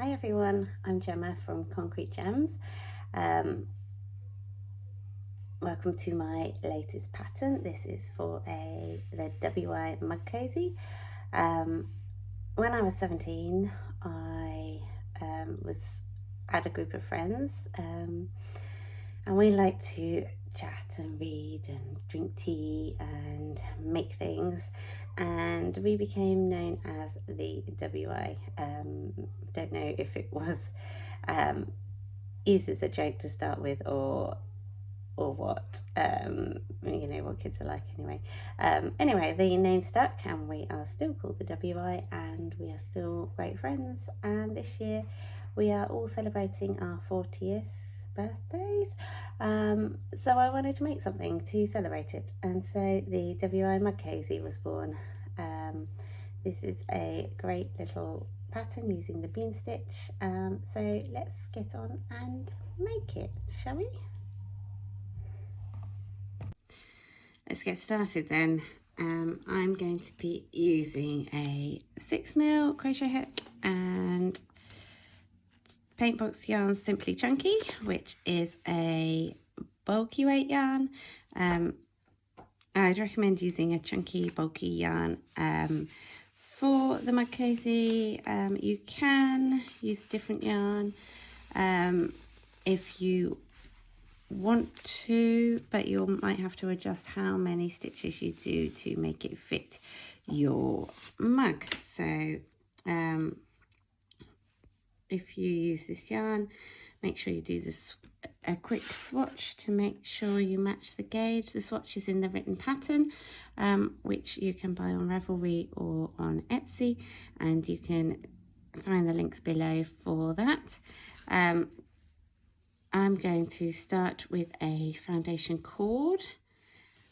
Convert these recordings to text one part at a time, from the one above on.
Hi everyone, I'm Gemma from Concrete Gems. Welcome to my latest pattern. This is for the WI mug cozy. When I was 17, I had a group of friends, and we liked to chat and read and drink tea and make things, and we became known as the WI. Don't know if it was used as a joke to start with or what. You know what kids are like anyway. Anyway, the name stuck and we are still called the WI, and we are still great friends, and this year we are all celebrating our 40th birthdays. So I wanted to make something to celebrate it, and so the WI mug cozy was born. This is a great little pattern using the bean stitch, so let's get on and make it, shall we? Let's get started then. I'm going to be using a 6mm crochet hook and Paintbox Yarns Simply Chunky, which is a bulky weight yarn. I'd recommend using a chunky bulky yarn for the mug cozy. You can use different yarn if you want to, but you might have to adjust how many stitches you do to make it fit your mug. So if you use this yarn, make sure you do this a quick swatch to make sure you match the gauge. The swatch is in the written pattern, which you can buy on Ravelry or on Etsy, and you can find the links below for that. I'm going to start with a foundation cord,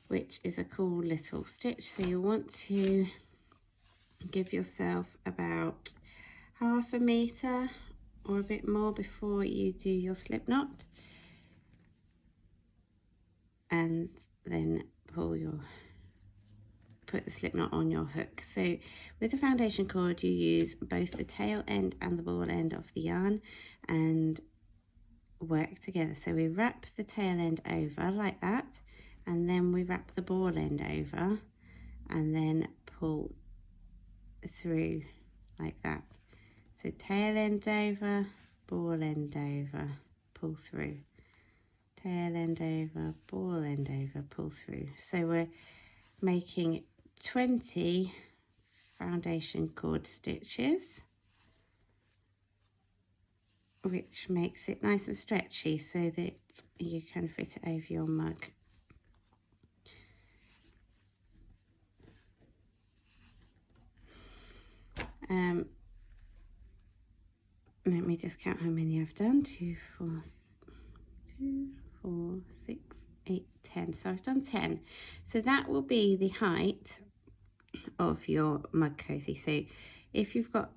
which is a cool little stitch. So you'll want to give yourself about 1/2 meter or a bit more before you do your slip knot, and then put the slip knot on your hook. So with the foundation cord, you use both the tail end and the ball end of the yarn and work together. So we wrap the tail end over like that, and then we wrap the ball end over and then pull through like that. So tail end over, ball end over, pull through, tail end over, ball end over, pull through. So we're making 20 foundation cord stitches, which makes it nice and stretchy so that you can fit it over your mug. Let me just count how many I've done. 2, 4, 6, 8, 10. So I've done 10. So that will be the height of your mug cozy. So if you've got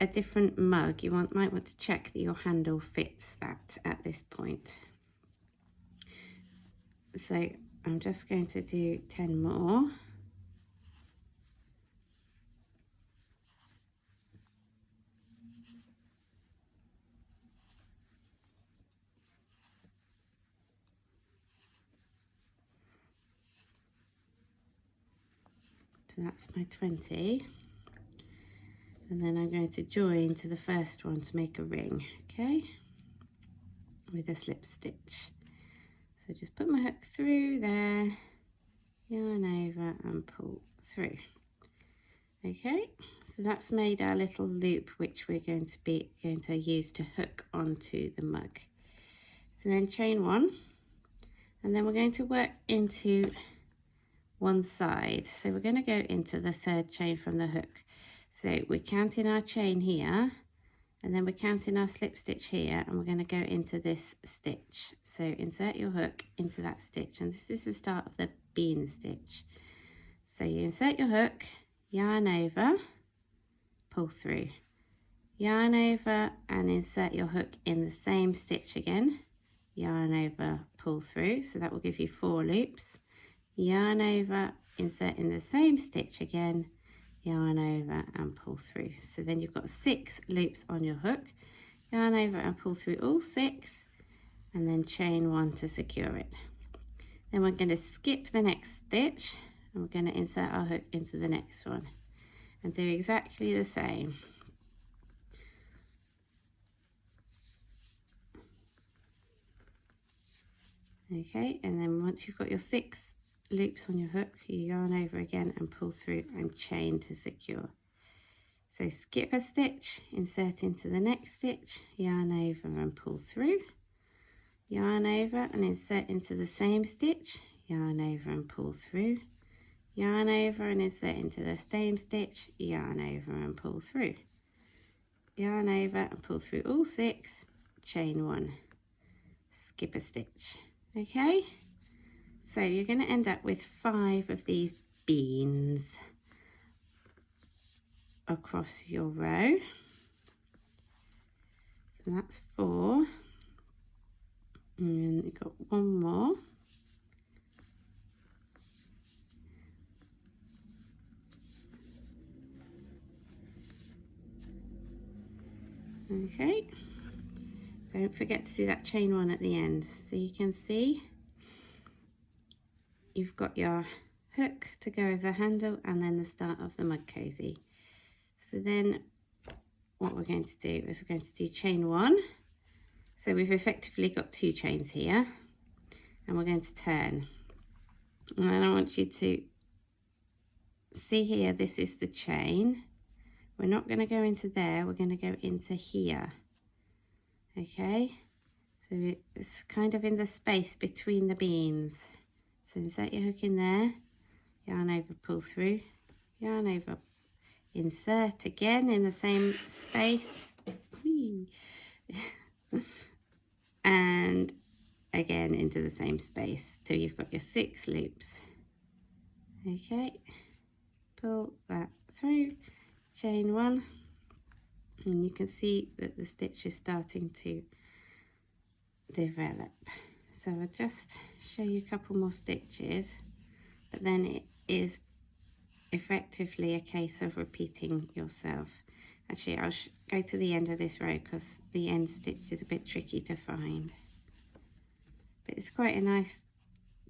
a different mug, you might want to check that your handle fits that at this point. So I'm just going to do 10 more. So that's my 20. And then I'm going to join to the first one to make a ring, okay, with a slip stitch. So just put my hook through there, yarn over and pull through. Okay, so that's made our little loop, which we're going to use to hook onto the mug. So then chain 1, and then we're going to work into one side. So we're going to go into the 3rd chain from the hook. So we're counting our chain here, and then we're counting our slip stitch here, and we're going to go into this stitch. So insert your hook into that stitch, and this is the start of the bean stitch. So you insert your hook, yarn over, pull through, yarn over and insert your hook in the same stitch again, yarn over, pull through. So that will give you 4 loops. Yarn over, insert in the same stitch again, yarn over and pull through. So then you've got 6 loops on your hook. yarn over and pull through all 6, and then chain 1 to secure it. Then we're going to skip the next stitch, and we're going to insert our hook into the next one and do exactly the same. Okay, and then once you've got your 6 loops on your hook, you yarn over again and pull through and chain to secure. So skip a stitch, insert into the next stitch, yarn over and pull through, yarn over and insert into the same stitch, yarn over and pull through, yarn over and insert into the same stitch, yarn over and pull through, yarn over and pull through all 6, chain 1, skip a stitch. Okay, so you're going to end up with 5 of these beans across your row. So that's 4, and then you've got 1 more. Okay, don't forget to do that chain 1 at the end. So you can see you've got your hook to go over the handle and then the start of the mug cozy. So then what we're going to do is we're going to do chain 1. So we've effectively got 2 chains here, and we're going to turn. And then I want you to see here, this is the chain. We're not going to go into there, we're going to go into here. Okay, so it's kind of in the space between the beans. So insert your hook in there, yarn over, pull through, yarn over, insert again in the same space, and again into the same space till you've got your 6 loops. Okay, pull that through, chain 1, and you can see that the stitch is starting to develop. So I'll just show you a couple more stitches, but then it is effectively a case of repeating yourself. Actually, I'll go to the end of this row because the end stitch is a bit tricky to find, but it's quite a nice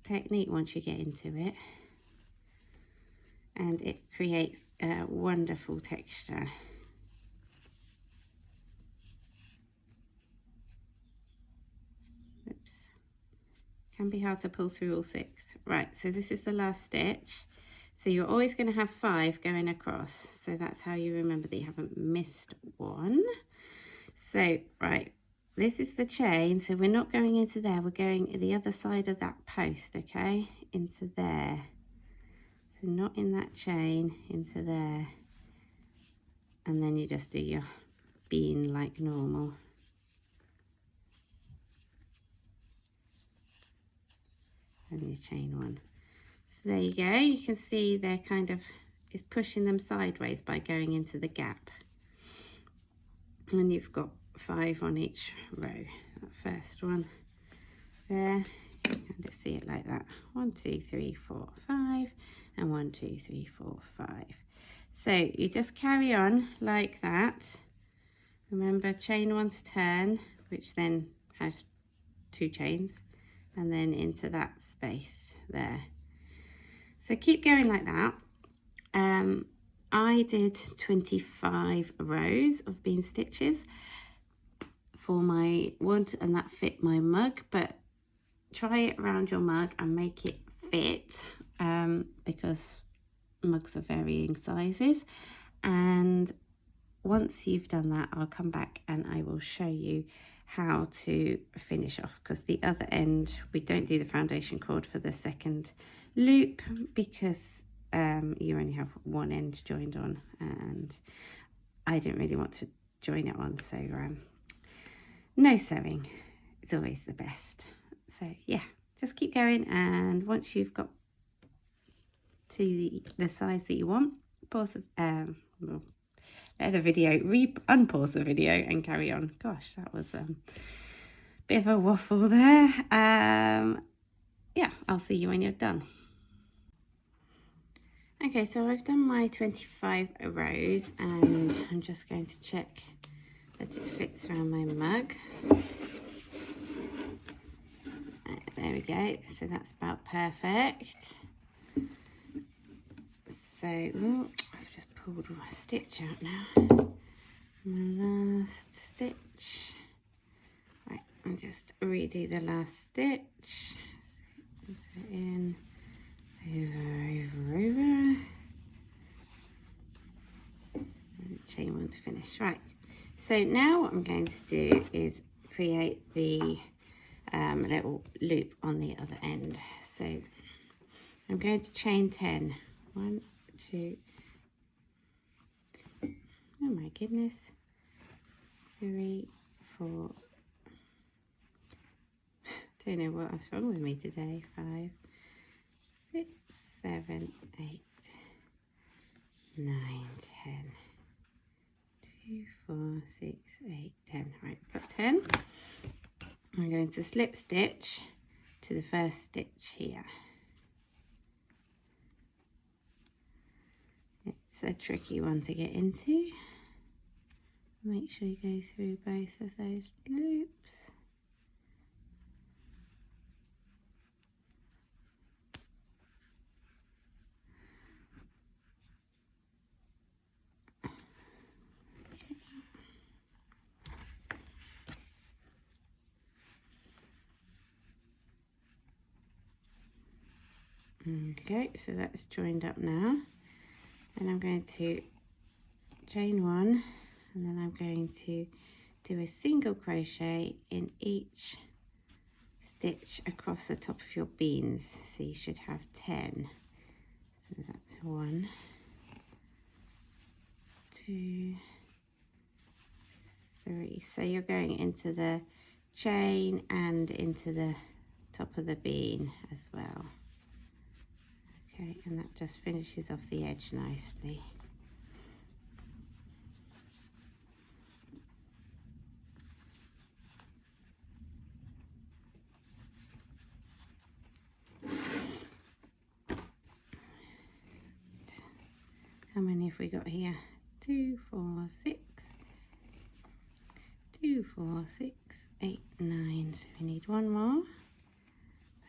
technique once you get into it, and it creates a wonderful texture. Oops, can be hard to pull through all 6. Right, so this is the last stitch. So you're always going to have 5 going across, so that's how you remember that you haven't missed one. So right, this is the chain, so we're not going into there, we're going the other side of that post, okay, into there. So not in that chain, into there, and then you just do your bean like normal. And you chain 1. So there you go, you can see they're kind of, it's pushing them sideways by going into the gap. And you've got 5 on each row. That first one there, you can just see it like that. 1, 2, 3, 4, 5, and 1, 2, 3, 4, 5. So you just carry on like that. Remember, chain 1 to turn, which then has 2 chains, and then into that space there. So keep going like that. I did 25 rows of bean stitches for my wood, and that fit my mug, but try it around your mug and make it fit, because mugs are varying sizes. And once you've done that, I'll come back and I will show you how to finish off, because the other end, we don't do the foundation cord for the second loop because you only have one end joined on, and I didn't really want to join it on, so no sewing, it's always the best. So yeah, just keep going, and once you've got to the size that you want, pause the well, let the video, unpause the video and carry on. Gosh, that was a bit of a waffle there. Yeah, I'll see you when you're done. Okay, so I've done my 25 rows, and I'm just going to check that it fits around my mug. There we go, so that's about perfect. So, I've just pulled my stitch out now. My last stitch. Right, I'll just redo the last stitch. So in, over. And chain one to finish. Right, so now what I'm going to do is create the little loop on the other end. So I'm going to chain 10. 1, 2, oh my goodness, 3, 4, don't know what's wrong with me today, 5, 6, 7, 8, 9, 10, 2, 4, 6, 8, 10. Right, got 10. I'm going to slip stitch to the first stitch here. It's a tricky one to get into. Make sure you go through both of those loops. Okay, so that's joined up now. And I'm going to chain 1, and then I'm going to do a single crochet in each stitch across the top of your beans. So you should have 10. So that's 1, 2, 3. So you're going into the chain and into the top of the bean as well. Okay, and that just finishes off the edge nicely. How many have we got here? 2, 4, 6, 2, 4, 6, 8, 9. So we need one more.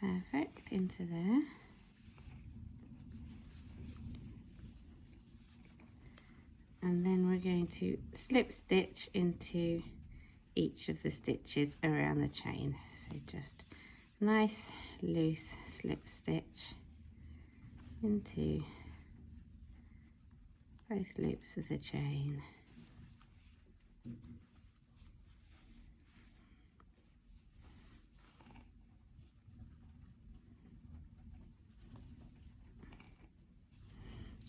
Perfect, into there. And then we're going to slip stitch into each of the stitches around the chain. So just nice loose slip stitch into both loops of the chain.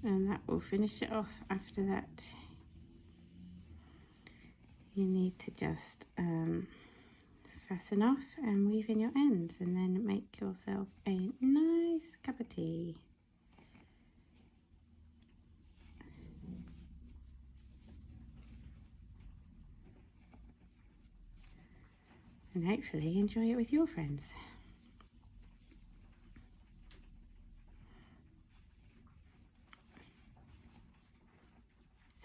And that will finish it off. After that, you need to just fasten off and weave in your ends, and then make yourself a nice cup of tea. And hopefully enjoy it with your friends.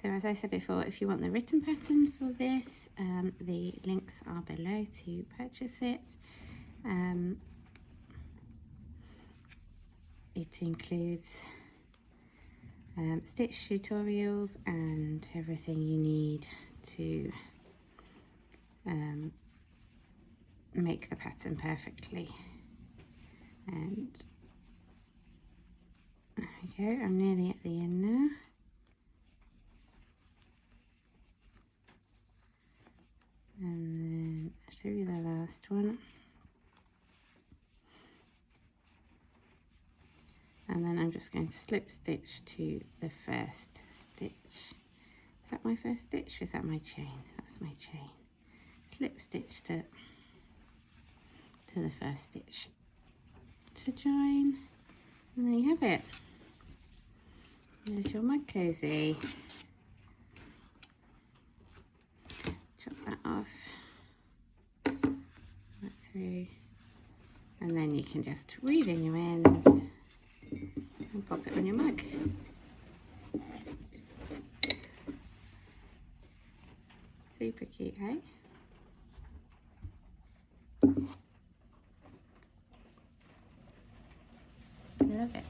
So as I said before, if you want the written pattern for this, the links are below to purchase it. It includes stitch tutorials and everything you need to make the pattern perfectly. And there we go, I'm nearly at the end now. And then through the last one, and then I'm just going to slip stitch to the first stitch. Is that my first stitch or is that my chain? That's my chain. Slip stitch to the first stitch to join, and there you have it. There's your mug cozy. Chop that off, that through, and then you can just weave in your ends and pop it on your mug. Super cute, hey? Love it.